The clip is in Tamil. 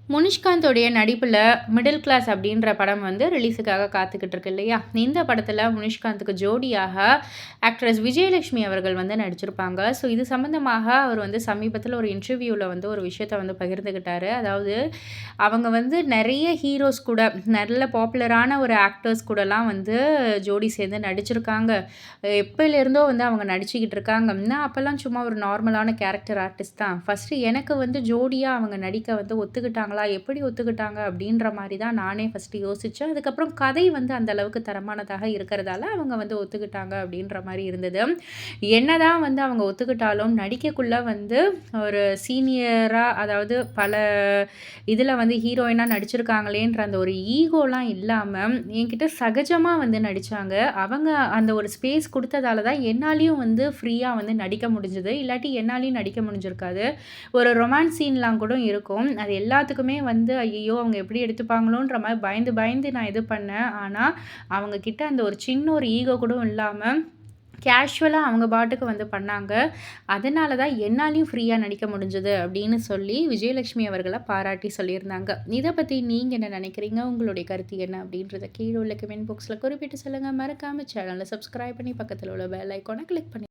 முனிஷ்காந்தோடைய நடிப்பில் மிடில் கிளாஸ் அப்படின்ற படம் வந்து ரிலீஸுக்காக காத்துக்கிட்டு இருக்கு இல்லையா? இந்த படத்தில் முனிஷ்காந்துக்கு ஜோடியாக ஆக்ட்ரஸ் விஜயலட்சுமி அவர்கள் வந்து நடிச்சிருப்பாங்க. ஸோ இது சம்மந்தமாக அவர் வந்து சமீபத்தில் ஒரு இன்டர்வியூவில் வந்து ஒரு விஷயத்த வந்து பகிர்ந்துக்கிட்டாரு. அதாவது அவங்க வந்து நிறைய ஹீரோஸ் கூட நல்ல பாப்புலரான ஒரு ஆக்டர்ஸ் கூடலாம் வந்து ஜோடி சேர்ந்து நடிச்சிருக்காங்க. எப்போலேருந்தோ வந்து அவங்க நடிச்சுக்கிட்டு இருக்காங்க. நான் அப்போல்லாம் சும்மா ஒரு நார்மலான கேரக்டர் ஆர்டிஸ்ட் தான். ஃபஸ்ட்டு எனக்கு வந்து ஜோடியாக அவங்க நடிக்க வந்து ஒத்துக்கிட்டாங்களா, எப்படி ஒத்துக்கிட்டாங்க அப்படின்ற மாதிரி தான் நானே ஃபஸ்ட்டு யோசித்தேன். அதுக்கப்புறம் கதை வந்து அந்த அளவுக்கு தரமானதாக இருக்கிறதால அவங்க வந்து ஒத்துக்கிட்டாங்க அப்படின்ற மாதிரி இருந்தது. என்னதான் வந்து அவங்க ஒத்துக்கிட்டாலும் நடிக்கக்குள்ளே வந்து ஒரு சீனியராக, அதாவது பல இதில் வந்து ஹீரோயினாக நடிச்சிருக்காங்களேன்ற அந்த ஒரு ஈகோலாம் இல்லாமல் என்கிட்ட சகஜமாக வந்து நடித்தாங்க. அவங்க அந்த ஒரு ஸ்பேஸ் கொடுத்ததால தான் என்னாலேயும் வந்து ஃப்ரீயாக வந்து நடிக்க முடிஞ்சது. இல்லாட்டி என்னாலேயும் நடிக்க முடிஞ்சிருக்காது. ஒரு ரொமான்ஸ் சீன்லாம் கூட இருக்கும். அது எல்லாத்துக்குமே வந்து ஐயையோ! அவங்க எப்படி எடுத்துப்பாங்களோன்ற மாரி பயந்து பயந்து நான் இது பண்ணேன். ஆனா, அவங்க கிட்ட அந்த ஒரு சின்ன ஒரு ஈகோ கூட இல்லாம கேஷுவலா அவங்க பாட்டுக்கு வந்து பண்ணாங்க. அதனால தான் என்னாலயும் ஃப்ரீயா நடிக்க முடிஞ்சது அப்படின்னு சொல்லி விஜயலட்சுமி அவர்கள பாராட்டி சொல்லியிருந்தாங்க. இத பத்தி நீங்க என்ன நினைக்கிறீங்க? உங்களுடைய கருத்து என்ன? அப்படின்றத கீழ உள்ள கமெண்ட் பாக்ஸ்ல குறிப்பிட்டு சொல்லுங்க. மறக்காம சேனல சப்ஸ்கிரைப் பண்ணி பக்கத்துல உள்ள பெல் ஐகான கிளிக் பண்ணி